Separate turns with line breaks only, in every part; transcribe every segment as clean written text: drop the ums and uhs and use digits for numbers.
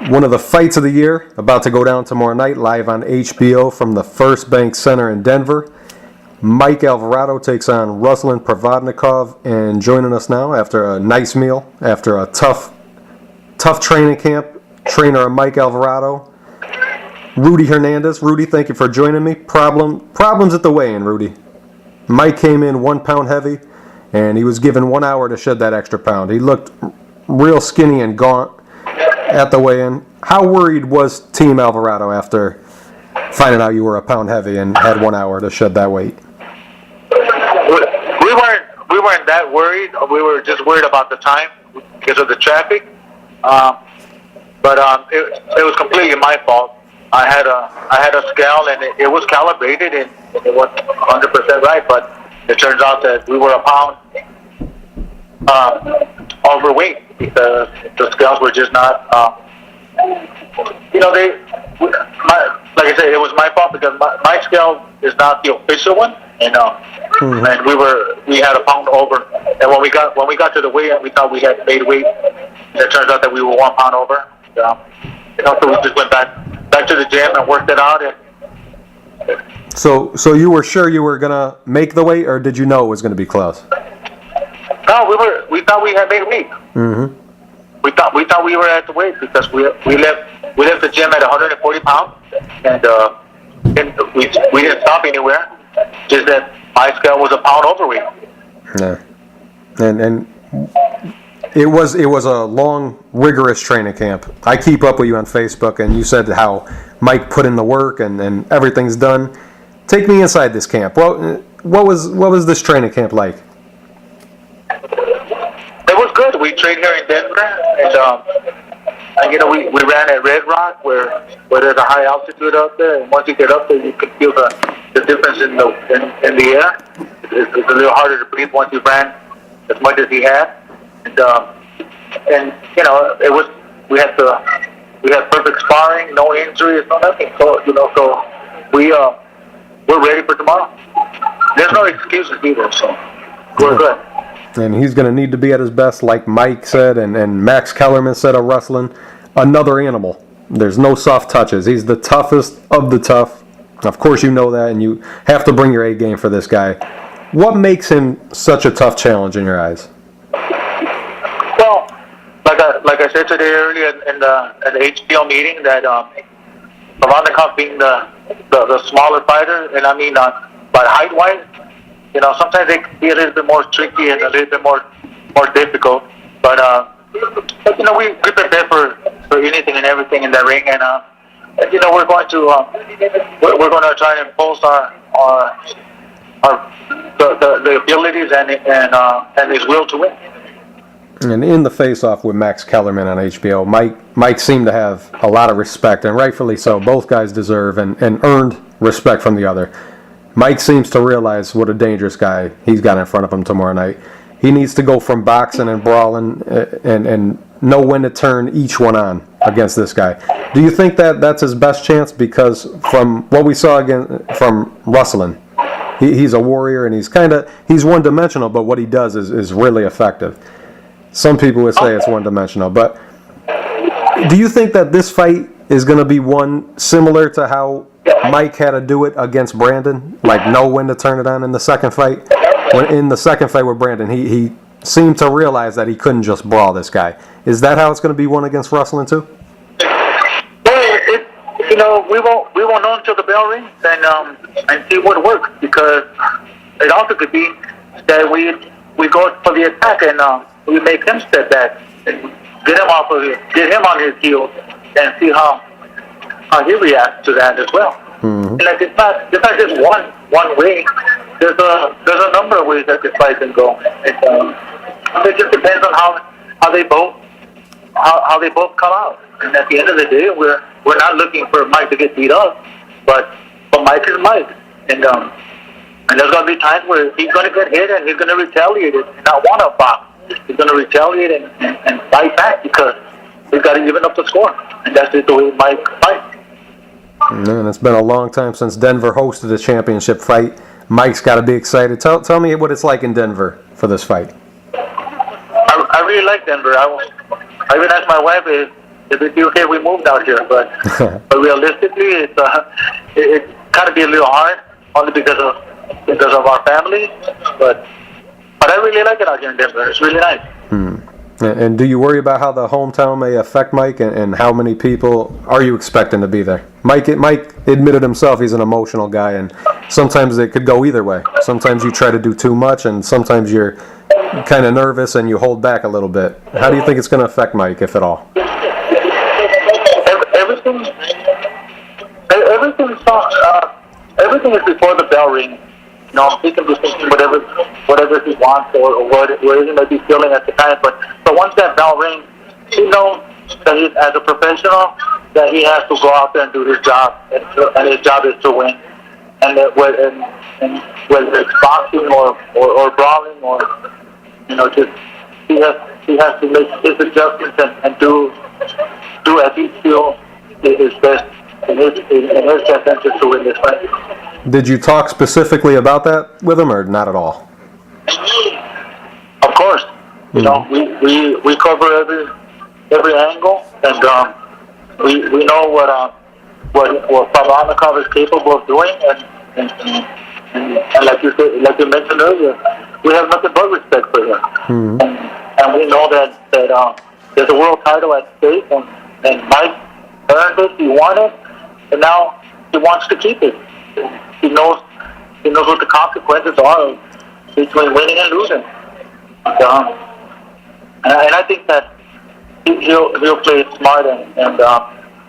One of the fights of the year about to go down tomorrow night, live on HBO from the First Bank Center in Denver. Mike Alvarado takes on Ruslan Provodnikov, and joining us now after a nice meal, after a tough training camp, trainer Mike Alvarado, Rudy Hernandez. Rudy, thank you for joining me. Problems at the weigh-in, Rudy. Mike came in 1 pound heavy, and he was given 1 hour to shed that extra pound. He looked real skinny and gaunt at the weigh-in. How worried was Team Alvarado after finding out you were a pound heavy and had 1 hour to shed that weight?
We weren't that worried. We were just worried about the time because of the traffic. But it was completely my fault. I had a scale and it was calibrated and it was 100% right. But it turns out that we were a pound overweight because the scales were just not. Like I said, it was my fault because my scale is not the official one, and and we had a pound over. And when we got to the weigh-in, we thought we had made weight, and it turns out that we were 1 pound over. So we just went back to the gym and worked it out.
So you were sure you were gonna make the weight, or did you know it was gonna be close?
No, we thought we had made weight. Mm-hmm. We thought we were at the weight because we left the gym at 140 pounds, and we didn't stop anywhere. Just that my scale was a pound overweight.
Yeah, and it was a long, rigorous training camp. I keep up with you on Facebook, and you said how Mike put in the work and everything's done. Take me inside this camp. What was this training camp like?
It was good. We trained here in Denver, and we ran at Red Rock where there's a high altitude up there, and once you get up there, you can feel the difference in the air. It's a little harder to breathe once you ran as much as he had, and it was we had perfect sparring, no injuries, no nothing. So we're ready for tomorrow. There's no excuses either, so we're good.
And he's going to need to be at his best, like Mike said, and Max Kellerman said of Ruslan. Another animal. There's no soft touches. He's the toughest of the tough. Of course you know that, and you have to bring your A game for this guy. What makes him such a tough challenge in your eyes?
Well, like I said today earlier at the HPL meeting, that Provodnikov being the smaller fighter, and I mean by height-wise, sometimes they can be a little bit more tricky and a little bit more difficult. But we prepare for anything and everything in the ring, and we're going to try and impose the abilities and his will to win.
And in the face-off with Max Kellerman on HBO, Mike seemed to have a lot of respect, and rightfully so. Both guys deserve and earned respect from the other. Mike seems to realize what a dangerous guy he's got in front of him tomorrow night. He needs to go from boxing and brawling and know when to turn each one on against this guy. Do you think that that's his best chance? Because from what we saw again from Ruslan, he's a warrior and he's one-dimensional, but what he does is really effective. Some people would say it's one-dimensional, but do you think that this fight is going to be one similar to how Mike had to do it against Brandon, like know when to turn it on in the second fight? In the second fight with Brandon, he seemed to realize that he couldn't just brawl this guy. Is that how it's going to be one against Ruslan too?
We won't know until the bell rings and see what works, because it also could be that we go for the attack and we make him step back and get him on his heels and see how he reacts to that as well. Mm-hmm. Like it's not just one way. There's a number of ways that this fight can go. It just depends on how they both come out. And at the end of the day, we're not looking for Mike to get beat up, but Mike is Mike, and there's gonna be times where he's gonna get hit and he's gonna retaliate and not want to box. He's gonna retaliate and fight back because he's got to even up the score, and that's just the way Mike fights.
Man, it's been a long time since Denver hosted a championship fight. Mike's got to be excited. Tell me what it's like in Denver for this fight.
I really like Denver. I even asked my wife it'd be okay if we moved out here. But realistically, it's kind of be a little hard, only because of our family. But I really like it out here in Denver. It's really nice.
And do you worry about how the hometown may affect Mike, and how many people are you expecting to be there? Mike admitted himself he's an emotional guy, and sometimes it could go either way. Sometimes you try to do too much, and sometimes you're kind of nervous and you hold back a little bit. How do you think it's going to affect Mike, if at all?
Everything is before the bell rings. He can be thinking whatever he wants or what he may be feeling at the time. But once that bell rings, he knows that as a professional, that he has to go out there and do his job, and his job is to win. And whether it's boxing or brawling or just he has to make his adjustments and do as he feels is best in his best interest to win this fight.
Did you talk specifically about that with him, or not at all?
Of course, we cover every angle, and we know what Pavlovnikov is capable of doing, and like you mentioned earlier, we have nothing but respect for him, and we know that there's a world title at stake, and Mike earned it, he won it, and now he wants to keep it. He knows what the consequences are between winning and losing. And I think that he'll play it smart and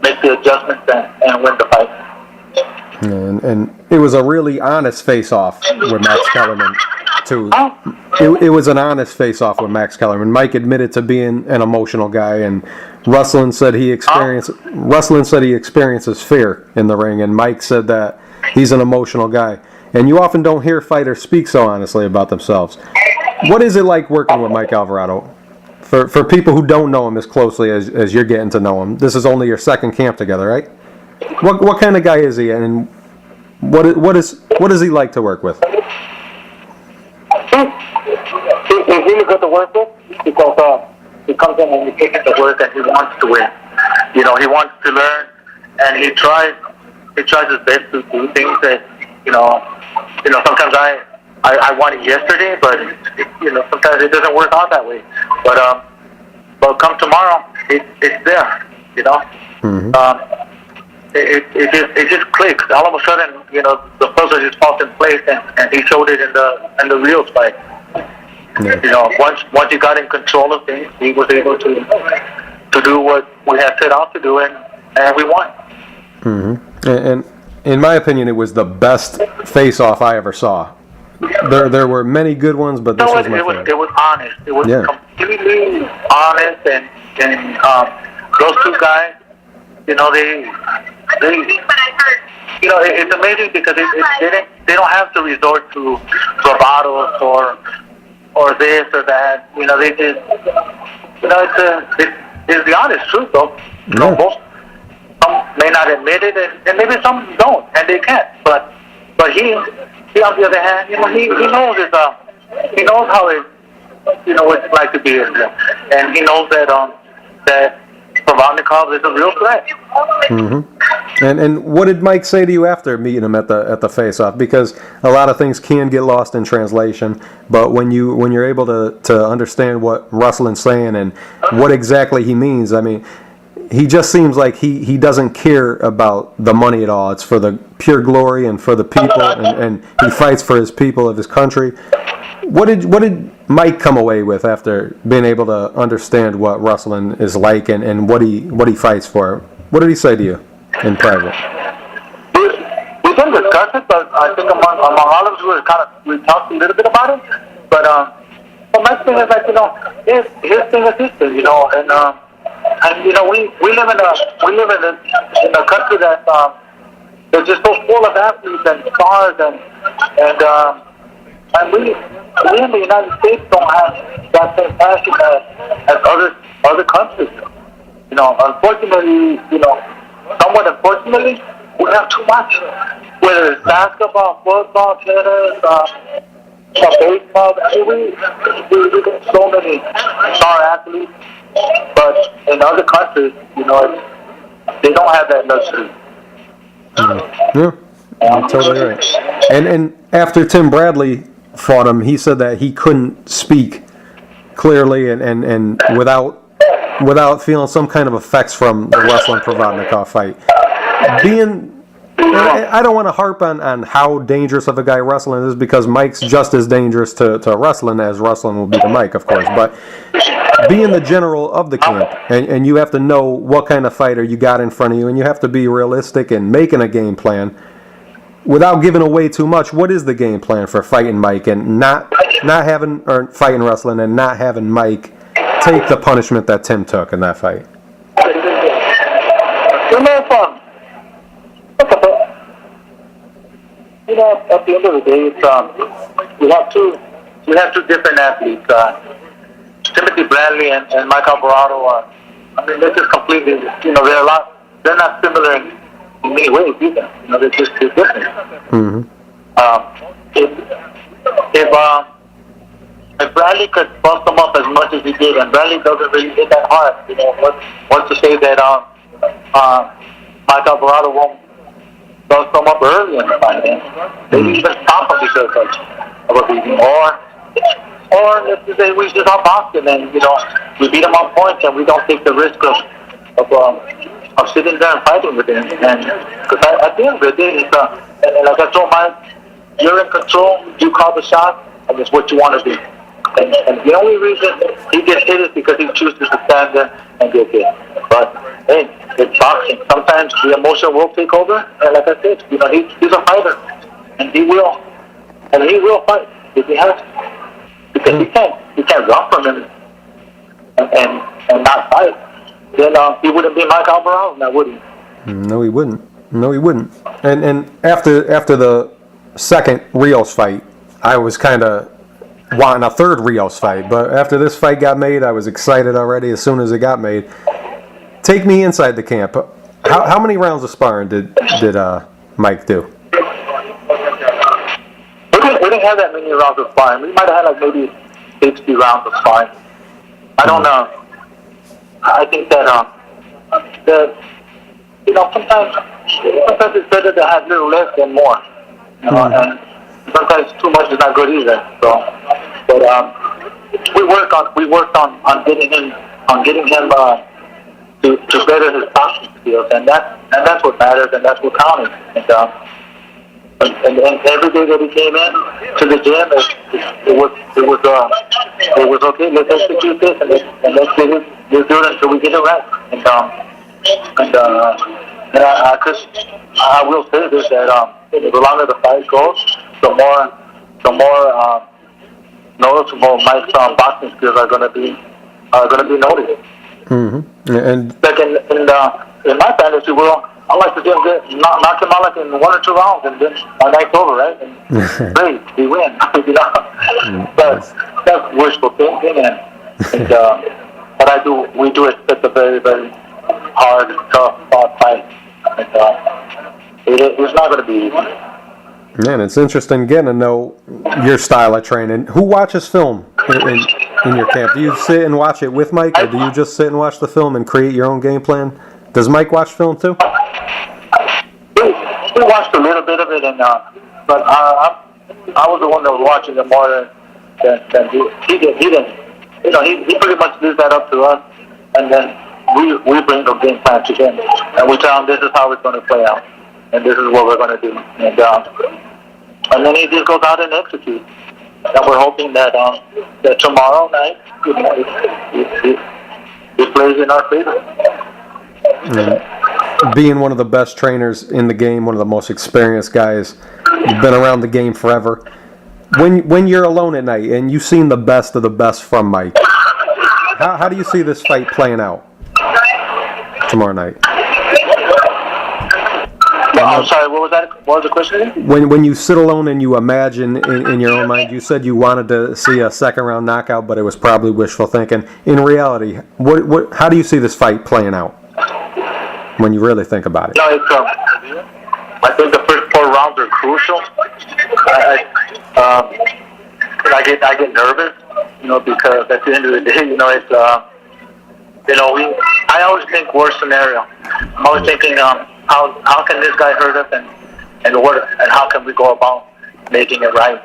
make the adjustments and win the fight.
And it was a really honest face-off with Max Kellerman, too. It was an honest face-off with Max Kellerman. Mike admitted to being an emotional guy, and Ruslan said he experiences fear in the ring, and Mike said that he's an emotional guy. And you often don't hear fighters speak so honestly about themselves. What is it like working with Mike Alvarado? For people who don't know him as closely as you're getting to know him, this is only your second camp together, right? What kind of guy is he, and what is he like to work with?
He's really good to work with because he comes in and he takes it to work and he wants to win. He wants to learn, and he tries his best to do things that sometimes I want it yesterday, but sometimes it doesn't work out that way. But come tomorrow, it's there. It just clicks. All of a sudden, the puzzle just falls in place, and he showed it in the Reels fight.
Yeah.
Once he got in control of things, he was able to do what we had set out to do, and we won.
And in my opinion, it was the best face-off I ever saw. There were many good ones, but this was my favorite.
It was honest. It was completely honest, and those two guys, it's amazing because they don't have to resort to bravados or this or that. They just, it's the honest truth, though. Most some may not admit it, and maybe some don't, and they can't. But he on the other hand, he knows he knows how what it's like to be in there, and he knows that Pavlovnikov is a real threat.
And what did Mike say to you after meeting him at the face-off? Because a lot of things can get lost in translation, but when you're able to understand what Ruslan's saying and what exactly he means, I mean, he just seems like he doesn't care about the money at all. It's for the pure glory and for the people, and he fights for his people of his country. What did Mike come away with after being able to understand what Ruslan is like and what he fights for? What did he say to you in private?
We didn't discuss it, but I think among all of us we talked a little bit about it. But Mike's thing is like his thing is his thing, and we live in a country that that's just so full of athletes and stars and we in the United States don't have that same passion as other countries. Unfortunately, somewhat unfortunately, we have too much. Whether it's basketball, football, tennis, baseball, we get so many star athletes, But in other countries, they don't have that luxury.
Yeah, you're totally right. And after Tim Bradley fought him, he said that he couldn't speak clearly and without feeling some kind of effects from the Ruslan Provodnikov fight. I don't want to harp on how dangerous of a guy Ruslan is, because Mike's just as dangerous to Ruslan as Ruslan will be to Mike, of course. But being the general of the camp, and you have to know what kind of fighter you got in front of you, and you have to be realistic in making a game plan without giving away too much. What is the game plan for fighting Mike and not having, or fighting Ruslan and not having Mike take the punishment that Tim took in that fight?
At the end of the day, it's we have two different athletes. Timothy Bradley and Mike Alvarado. They're just completely. They're not similar in many ways either. They're different.
Mm-hmm.
If Bradley could bust him up as much as he did, and Bradley doesn't really hit that hard, what's to say that Mike Alvarado won't bust him up early in the fight? Maybe even stop him because of a beating, or let's just say we just outbox him and we beat him on points and we don't take the risk of sitting there and fighting with him. And because at the end of the day, it's and like I told Mike, you're in control. You call the shot, and it's what you want to do. And the only reason he gets hit is because he chooses to stand there and get hit. But hey, it's boxing. Sometimes the emotion will take over. And like I said, he's a fighter, and he will fight if he has to. Because he can't run from him and not fight. Then he wouldn't be Mike Alvarado now, would he?
No, he wouldn't. And after the second Rios fight, I was kind of wanting a third Rios fight. But after this fight got made, I was excited already as soon as it got made. Take me inside the camp. How many rounds of sparring did Mike do?
We didn't have that many rounds of sparring. We might have had maybe 60 rounds of sparring. I don't know. I think that sometimes it's better to have little less than more. And sometimes too much is not good either. So, but we worked on getting him to better his boxing skills, and that's what matters, and that's what counted. And every day that he came in to the gym, it was okay. Let's execute this, and let's do it until we get it right. I will say this, that the longer the fight goes, the more noticeable Mike's boxing skills are going to be noticed.
Mm-hmm. And
like in my fantasy world, I like to see him knock him out like in 1 or 2 rounds, and then my night's over, right? And great, we win, But that's wishful thinking, but we do expect a very, very hard, tough fight. It's not going to be easy.
Man, it's interesting getting to know your style of training. Who watches film in your camp? Do you sit and watch it with Mike, or do you just sit and watch the film and create your own game plan? Does Mike watch film too?
We watched a little bit of it, but I was the one that was watching it more than he did. He didn't. He pretty much leaves that up to us, and then we bring the game plan to him, and we tell him this is how it's going to play out, and this is what we're going to do, and then he just goes out and executes. And we're hoping that tomorrow night it plays in our favor.
Being one of the best trainers in the game, one of the most experienced guys, you've been around the game forever. When you're alone at night and you've seen the best of the best from Mike, how do you see this fight playing out tomorrow night?
I'm sorry, what was the question again?
When you sit alone and you imagine in your own mind, you said you wanted to see a second round knockout, but it was probably wishful thinking. In reality, how do you see this fight playing out when you really think about it?
No, I think the first 4 rounds are crucial. I get nervous, because at the end of the day, I always think worst scenario. I'm always thinking, how can this guy hurt us, and how can we go about making it right?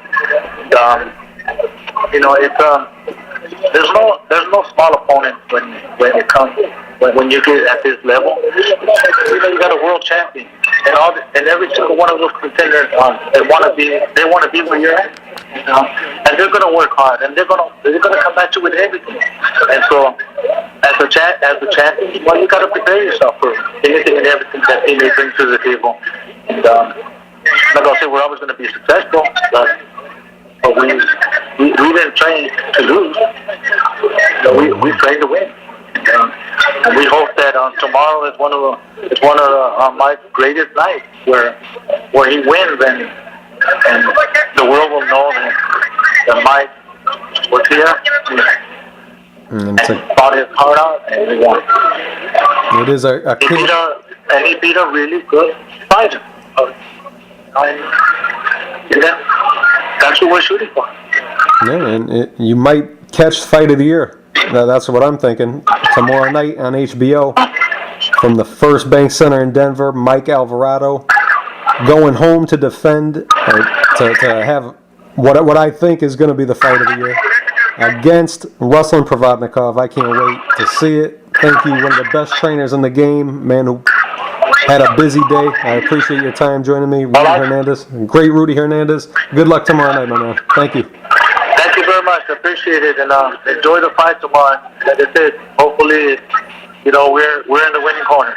There's no small opponent when it comes when you get at this level. You got a world champion, and every single one of those contenders they want to be where you're at. And they're gonna work hard, and they're gonna come at you with everything. And so, as a champion, well, you gotta prepare yourself for anything and everything that he may bring to the table. And like I said, we're always gonna be successful, but we didn't train to lose. We trained to win. And we hope that tomorrow is one of Mike's greatest nights, where he wins, and the world will know that Mike was here and fought his heart out, and we won.
It is a
he beat a really good fighter. That's what we're shooting for.
Yeah, and you might catch Fight of the Year. That's what I'm thinking. Tomorrow night on HBO, from the First Bank Center in Denver, Mike Alvarado going home to defend, to have what I think is going to be the fight of the year against Ruslan Provodnikov. I can't wait to see it. Thank you, one of the best trainers in the game, man who had a busy day. I appreciate your time joining me, Rudy Hernandez. Great Rudy Hernandez. Good luck tomorrow night, my man. Thank you.
Thank you very much. I appreciate it, and enjoy the fight tomorrow. Like I said, hopefully, we're in the winning corner.